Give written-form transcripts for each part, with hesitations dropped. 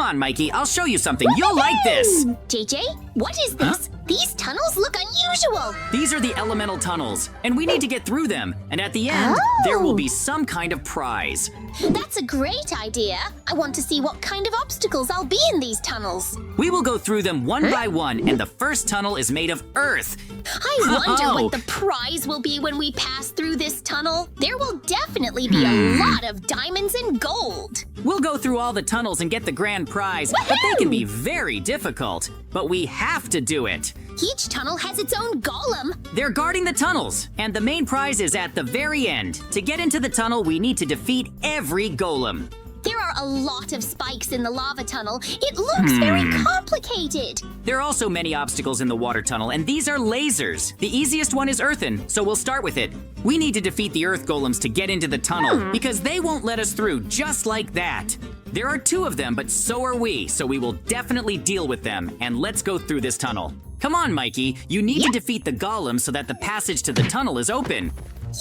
Come on, Mikey, I'll show you something. You'll like this. JJ, what is this? These tunnels look unusual. These are the elemental tunnels, and we need to get through them. And at the end, there will be some kind of prize. That's a great idea. I want to see what kind of obstacles I'll be in these tunnels. We will go through them one by one, and the first tunnel is made of earth. I wonder what the prize will be when we pass through this tunnel. There will definitely be a lot of diamonds and gold. We'll go through all the tunnels and get the grand prize, but they can be very difficult. But we have to do it. Each tunnel has its own golem. They're guarding the tunnels, and the main prize is at the very end. To get into the tunnel, we need to defeat every golem. There are a lot of spikes in the lava tunnel. It looks very complicated. There are also many obstacles in the water tunnel, and these are lasers. The easiest one is earthen, so we'll start with it. We need to defeat the earth golems to get into the tunnel, because they won't let us through just like that. There are 2 of them, but so are we, so we will definitely deal with them, and let's go through this tunnel. Come on, Mikey, you need to defeat the golems so that the passage to the tunnel is open.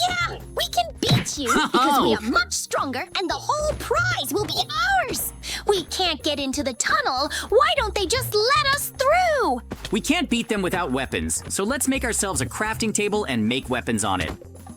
Yeah, we can beat you because we are much stronger and the whole prize will be ours. We can't get into the tunnel. Why don't they just let us through? We can't beat them without weapons, so let's make ourselves a crafting table and make weapons on it.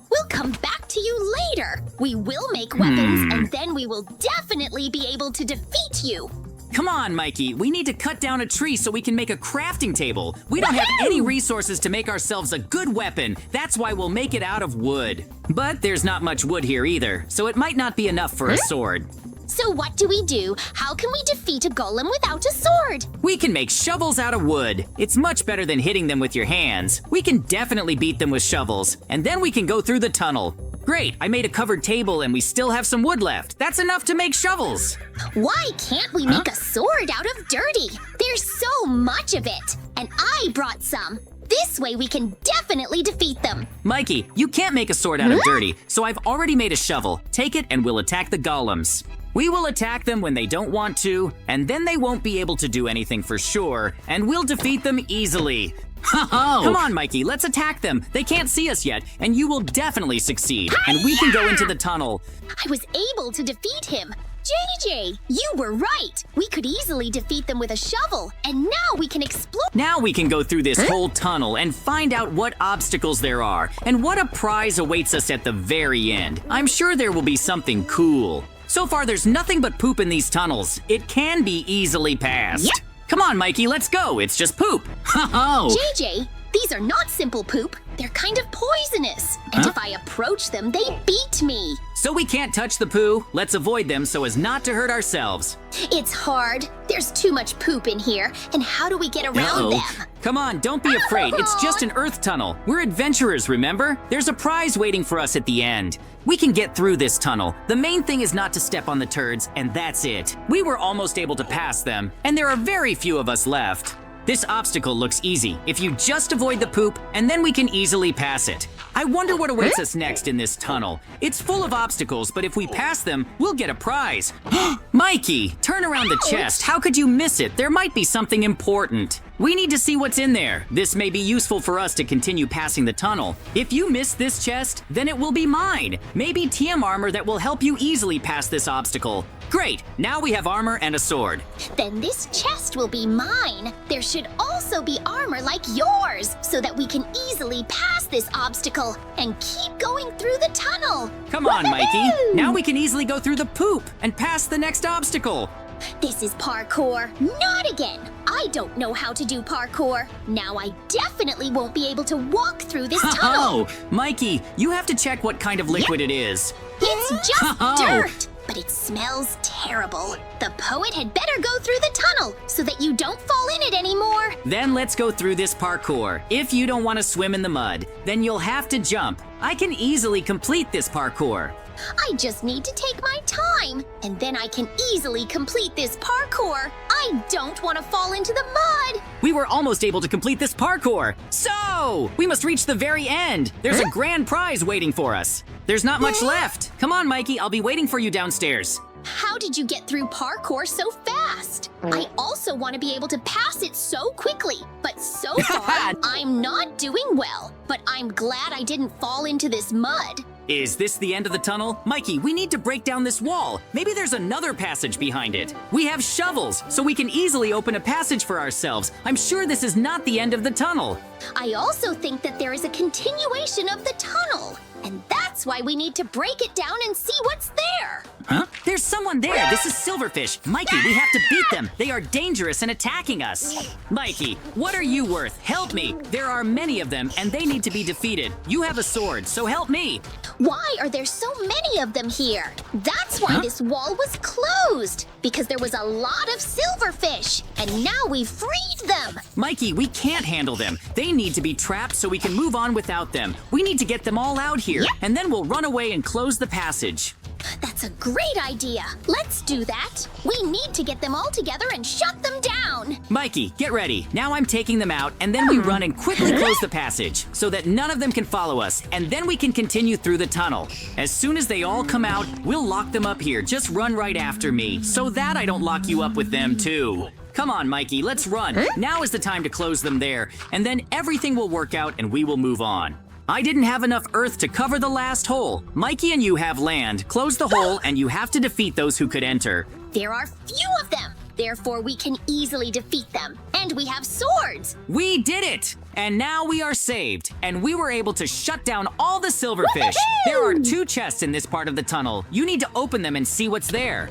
We'll come back to you later. We will make weapons and then we will definitely be able to defeat you. Come on, Mikey, we need to cut down a tree so we can make a crafting table. We don't have any resources to make ourselves a good weapon. That's why we'll make it out of wood. But there's not much wood here either, so it might not be enough for a sword. So what do we do? How can we defeat a golem without a sword? We can make shovels out of wood. It's much better than hitting them with your hands. We can definitely beat them with shovels, and then we can go through the tunnel. Great, I made a covered table and we still have some wood left. That's enough to make shovels. Why can't we make a sword out of dirty? There's so much of it, and I brought some. This way we can definitely defeat them. Mikey, you can't make a sword out of dirty, so I've already made a shovel. Take it and we'll attack the golems. We will attack them when they don't want to, and then they won't be able to do anything for sure, and we'll defeat them easily. Come on, Mikey, let's attack them. They can't see us yet, and you will definitely succeed, and we can go into the tunnel. I was able to defeat him. JJ, you were right. We could easily defeat them with a shovel, and now we can explore. Now we can go through this whole tunnel and find out what obstacles there are, and what a prize awaits us at the very end. I'm sure there will be something cool. So far, there's nothing but poop in these tunnels. It can be easily passed. Yep. Come on, Mikey, let's go. It's just poop. JJ, these are not simple poop. They're kind of poisonous. And if I approach them, they beat me. So we can't touch the poo. Let's avoid them so as not to hurt ourselves. It's hard. There's too much poop in here. And how do we get around them? Come on, don't be afraid. It's just an earth tunnel. We're adventurers, remember? There's a prize waiting for us at the end. We can get through this tunnel. The main thing is not to step on the turds, and that's it. We were almost able to pass them, and there are very few of us left. This obstacle looks easy if you just avoid the poop, and then we can easily pass it. I wonder what awaits us next in this tunnel. It's full of obstacles, but if we pass them, we'll get a prize. Mikey, turn around the chest. How could you miss it? There might be something important. We need to see what's in there. This may be useful for us to continue passing the tunnel. If you miss this chest, then it will be mine. Maybe TM armor that will help you easily pass this obstacle. Great, now we have armor and a sword. Then this chest will be mine. There should also be armor like yours, so that we can easily pass this obstacle and keep going through the tunnel. Come on, Mikey. Now we can easily go through the poop and pass the next obstacle. This is parkour. Not again. I don't know how to do parkour. Now I definitely won't be able to walk through this tunnel. Mikey, you have to check what kind of liquid it is. It's just dirt. But it smells terrible. The poet had better go through the tunnel so that you don't fall in it anymore. Then let's go through this parkour. If you don't want to swim in the mud, then you'll have to jump. I can easily complete this parkour. I just need to take my time, and then I can easily complete this parkour. I don't want to fall into the mud. We were almost able to complete this parkour. So, we must reach the very end. There's a grand prize waiting for us. There's not much left. Come on, Mikey, I'll be waiting for you downstairs. How did you get through parkour so fast? I also want to be able to pass it so quickly, but so far, I'm not doing well. But I'm glad I didn't fall into this mud. Is this the end of the tunnel? Mikey, we need to break down this wall. Maybe there's another passage behind it. We have shovels, so we can easily open a passage for ourselves. I'm sure this is not the end of the tunnel. I also think that there is a continuation of the tunnel. And that's why we need to break it down and see what's there. Huh? There's someone there. This is Silverfish. Mikey, we have to beat them. They are dangerous and attacking us. Mikey, what are you worth? Help me. There are many of them, and they need to be defeated. You have a sword, so help me. Why are there so many of them here? That's why this wall was closed. Because there was a lot of silverfish. And now we've freed them. Mikey, we can't handle them. They need to be trapped so we can move on without them. We need to get them all out here, and then we'll run away and close the passage. That's a great idea. Let's do that. We need to get them all together and shut them down. Mikey, get ready. Now I'm taking them out, and then we run and quickly close the passage so that none of them can follow us, and then we can continue through the tunnel. As soon as they all come out, we'll lock them up here. Just run right after me so that I don't lock you up with them too. Come on, Mikey, let's run. Now is the time to close them there, and then everything will work out and we will move on. I didn't have enough earth to cover the last hole. Mikey and you have land. Close the hole and you have to defeat those who could enter. There are few of them. Therefore, we can easily defeat them. And we have swords. We did it! And now we are saved. And we were able to shut down all the silverfish. There are 2 chests in this part of the tunnel. You need to open them and see what's there.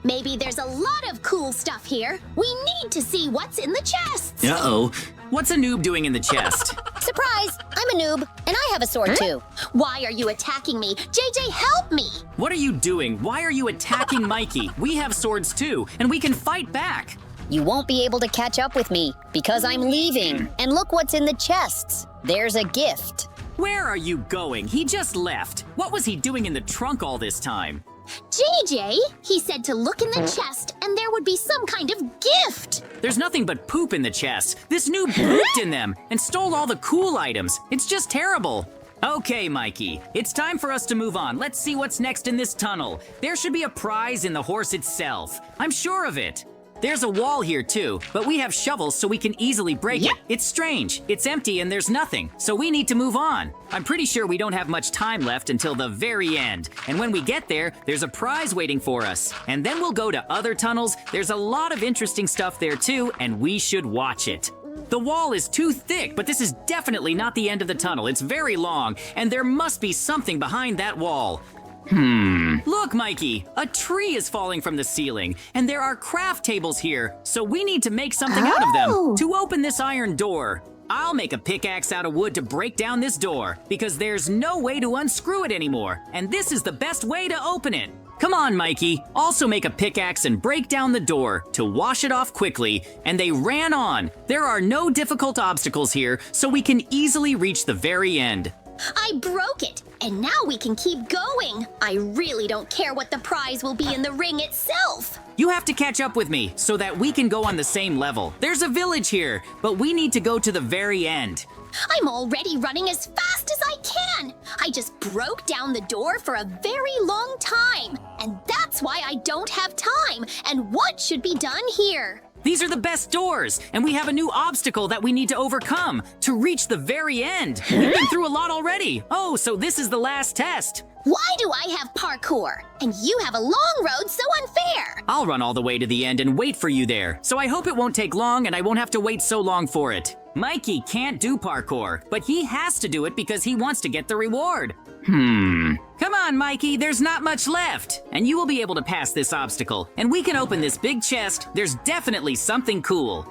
Maybe there's a lot of cool stuff here. We need to see what's in the chests. Uh-oh. What's a noob doing in the chest? Surprise! I'm a noob, and I have a sword too. Why are you attacking me? JJ, help me! What are you doing? Why are you attacking Mikey? We have swords too, and we can fight back. You won't be able to catch up with me because I'm leaving. And look what's in the chests. There's a gift. Where are you going? He just left. What was he doing in the trunk all this time? JJ, he said to look in the chest and there would be some kind of gift. There's nothing but poop in the chest. This noob pooped in them and stole all the cool items. It's just terrible. Okay, Mikey, it's time for us to move on. Let's see what's next in this tunnel. There should be a prize in the horse itself. I'm sure of it. There's a wall here too, but we have shovels so we can easily break it. It's strange. It's empty and there's nothing, so we need to move on. I'm pretty sure we don't have much time left until the very end. And when we get there, there's a prize waiting for us. And then we'll go to other tunnels. There's a lot of interesting stuff there too, and we should watch it. The wall is too thick, but this is definitely not the end of the tunnel. It's very long, and there must be something behind that wall. Look, Mikey, a tree is falling from the ceiling, and there are craft tables here, so we need to make something out of them to open this iron door. I'll make a pickaxe out of wood to break down this door, because there's no way to unscrew it anymore, and this is the best way to open it. Come on, Mikey, also make a pickaxe and break down the door to wash it off quickly, and they ran on. There are no difficult obstacles here, so we can easily reach the very end. I broke it, and now we can keep going. I really don't care what the prize will be in the ring itself. You have to catch up with me so that we can go on the same level. There's a village here, but we need to go to the very end. I'm already running as fast as I can. I just broke down the door for a very long time, and that's why I don't have time. And what should be done here? These are the best doors, and we have a new obstacle that we need to overcome to reach the very end. We've been through a lot already. Oh, so this is the last test. Why do I have parkour? And you have a long road, so unfair. I'll run all the way to the end and wait for you there, so I hope it won't take long and I won't have to wait so long for it. Mikey can't do parkour, but he has to do it because he wants to get the reward. Come on, Mikey, there's not much left. And you will be able to pass this obstacle. And we can open this big chest. There's definitely something cool.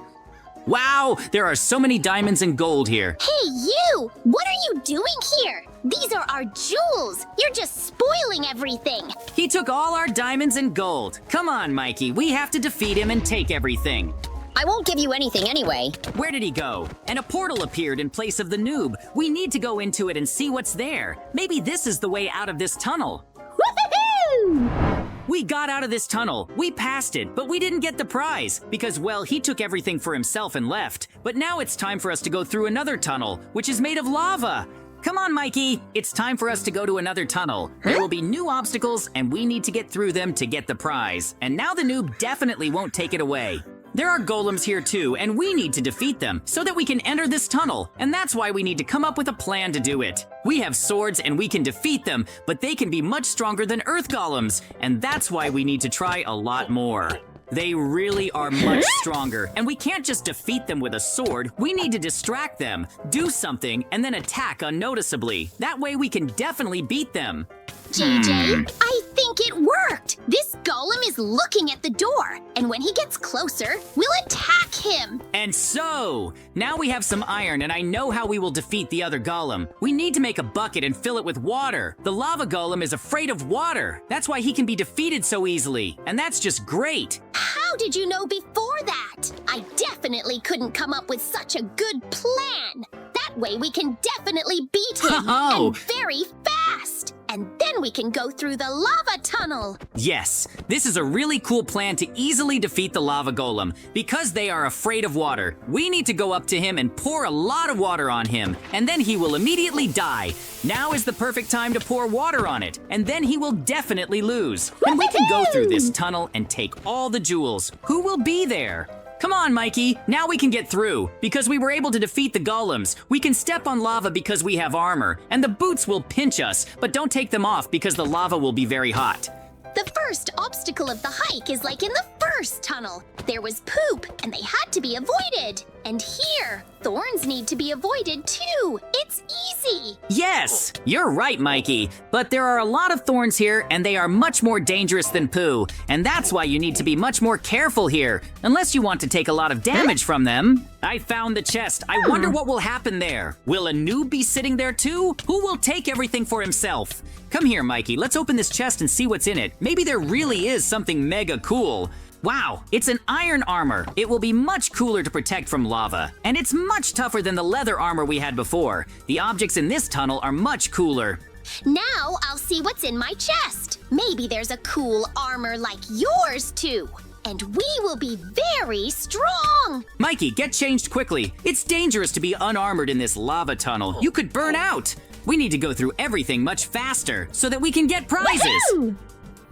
Wow, there are so many diamonds and gold here. Hey, you! What are you doing here? These are our jewels. You're just spoiling everything. He took all our diamonds and gold. Come on, Mikey, we have to defeat him and take everything. I won't give you anything anyway. Where did he go? And a portal appeared in place of the noob. We need to go into it and see what's there. Maybe this is the way out of this tunnel. Woohoo! We got out of this tunnel. We passed it, but we didn't get the prize because, well, he took everything for himself and left. But now it's time for us to go through another tunnel, which is made of lava. Come on, Mikey. It's time for us to go to another tunnel. There will be new obstacles, and we need to get through them to get the prize. And now the noob definitely won't take it away. There are golems here too, and we need to defeat them so that we can enter this tunnel, and that's why we need to come up with a plan to do it. We have swords and we can defeat them, but they can be much stronger than earth golems, and that's why we need to try a lot more. They really are much stronger, and we can't just defeat them with a sword. We need to distract them, do something, and then attack unnoticeably. That way we can definitely beat them. JJ, I think it worked! This golem is looking at the door, and when he gets closer, we'll attack him! And so, now we have some iron and I know how we will defeat the other golem. We need to make a bucket and fill it with water. The lava golem is afraid of water. That's why he can be defeated so easily, and that's just great. How did you know before that? I definitely couldn't come up with such a good plan. That way we can definitely beat him, and very fast. And then we can go through the lava tunnel. Yes, this is a really cool plan to easily defeat the lava golem. Because they are afraid of water, we need to go up to him and pour a lot of water on him, and then he will immediately die. Now is the perfect time to pour water on it, and then he will definitely lose. And we can go through this tunnel and take all the jewels. Who will be there? Come on, Mikey, now we can get through. Because we were able to defeat the golems, we can step on lava because we have armor, and the boots will pinch us, but don't take them off because the lava will be very hot. The first obstacle of the hike is like in the first tunnel. There was poop, and they had to be avoided. And here, thorns need to be avoided too. It's easy. Yes, you're right, Mikey. But there are a lot of thorns here, and they are much more dangerous than poo. And that's why you need to be much more careful here, unless you want to take a lot of damage from them. I found the chest. I wonder what will happen there. Will a noob be sitting there too? Who will take everything for himself? Come here, Mikey. Let's open this chest and see what's in it. Maybe there really is something mega cool. Wow, it's an iron armor. It will be much cooler to protect from lava. And it's much tougher than the leather armor we had before. The objects in this tunnel are much cooler. Now I'll see what's in my chest. Maybe there's a cool armor like yours too. And we will be very strong! Mikey, get changed quickly. It's dangerous to be unarmored in this lava tunnel. You could burn out. We need to go through everything much faster so that we can get prizes. Woohoo!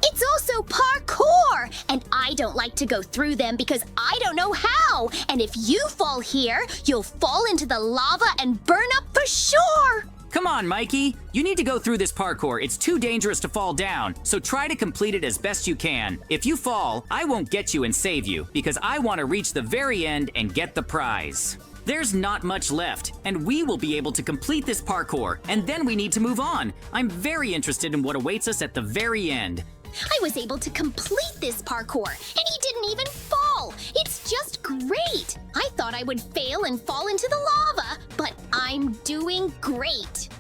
It's also parkour! And I don't like to go through them because I don't know how. And if you fall here, you'll fall into the lava and burn up for sure! Come on, Mikey. You need to go through this parkour. It's too dangerous to fall down, so try to complete it as best you can. If you fall, I won't get you and save you, because I want to reach the very end and get the prize. There's not much left, and we will be able to complete this parkour, and then we need to move on. I'm very interested in what awaits us at the very end. I was able to complete this parkour, and he didn't even fall. It's just great. I thought I would fail and fall into the lava, but I'm doing great.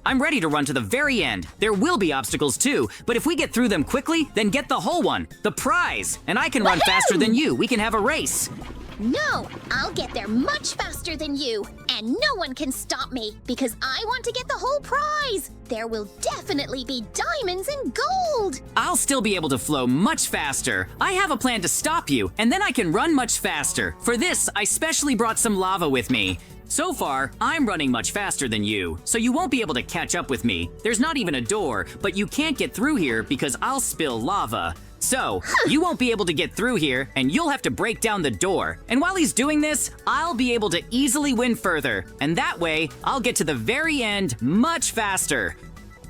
I'm ready to run to the very end. There will be obstacles too, but if we get through them quickly, then get the whole one, the prize. And I can run faster than you. We can have a race. No, I'll get there much faster than you, and no one can stop me because I want to get the whole prize. There will definitely be diamonds and gold. I'll still be able to flow much faster. I have a plan to stop you, and then I can run much faster. For this, I specially brought some lava with me. So far, I'm running much faster than you, so you won't be able to catch up with me. There's not even a door, but you can't get through here because I'll spill lava. So, you won't be able to get through here, and you'll have to break down the door. And while he's doing this, I'll be able to easily win further. And that way, I'll get to the very end much faster.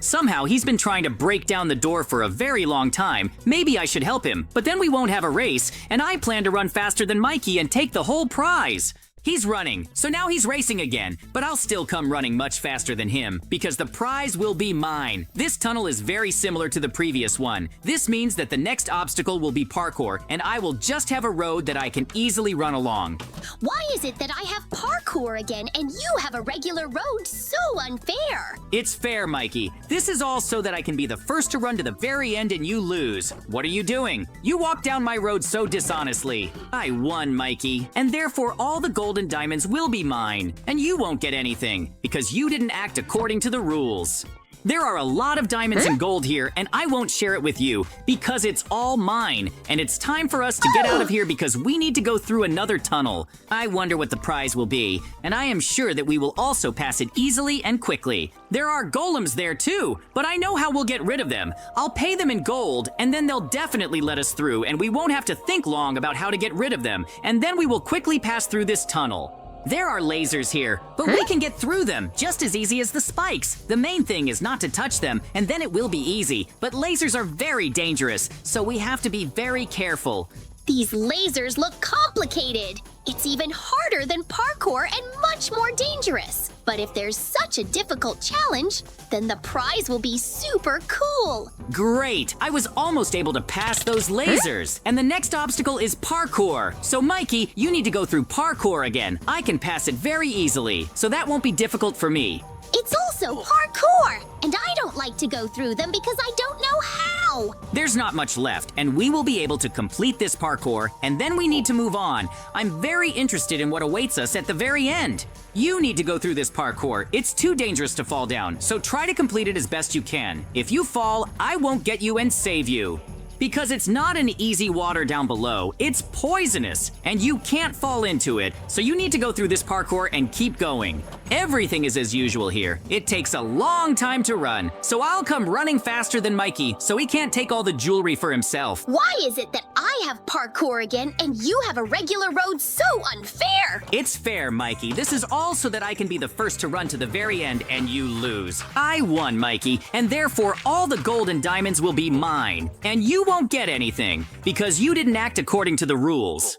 Somehow, he's been trying to break down the door for a very long time. Maybe I should help him, but then we won't have a race, and I plan to run faster than Mikey and take the whole prize. He's running, so now he's racing again, but I'll still come running much faster than him, because the prize will be mine. This tunnel is very similar to the previous one. This means that the next obstacle will be parkour, and I will just have a road that I can easily run along. Why is it that I have parkour again and you have a regular road? So unfair. It's fair, Mikey. This is all so that I can be the first to run to the very end and you lose. What are you doing? You walked down my road so dishonestly. I won, Mikey, and therefore all the gold and diamonds will be mine, and you won't get anything because you didn't act according to the rules. There are a lot of diamonds and gold here, and I won't share it with you because it's all mine. And it's time for us to get out of here because we need to go through another tunnel. I wonder what the prize will be, and I am sure that we will also pass it easily and quickly. There are golems there too, but I know how we'll get rid of them. I'll pay them in gold, and then they'll definitely let us through, and we won't have to think long about how to get rid of them, and then we will quickly pass through this tunnel. There are lasers here, but we can get through them just as easy as the spikes. The main thing is not to touch them, and then it will be easy. But lasers are very dangerous, so we have to be very careful. These lasers look complicated. It's even harder than parkour and much more dangerous. But if there's such a difficult challenge, then the prize will be super cool. Great! I was almost able to pass those lasers. And the next obstacle is parkour. So Mikey, you need to go through parkour again. I can pass it very easily, so that won't be difficult for me. It's also parkour, and I don't like to go through them because I don't know how. There's not much left, and we will be able to complete this parkour, and then we need to move on. I'm very interested in what awaits us at the very end. You need to go through this parkour. It's too dangerous to fall down, so try to complete it as best you can. If you fall, I won't get you and save you. Because it's not an easy water down below, it's poisonous, and you can't fall into it, so you need to go through this parkour and keep going. Everything is as usual here. It takes a long time to run, so I'll come running faster than Mikey, so he can't take all the jewelry for himself. Why is it that I have parkour again and you have a regular road? So unfair! It's fair, Mikey. This is all so that I can be the first to run to the very end and you lose. I won, Mikey, and therefore all the gold and diamonds will be mine, and you won't get anything because you didn't act according to the rules.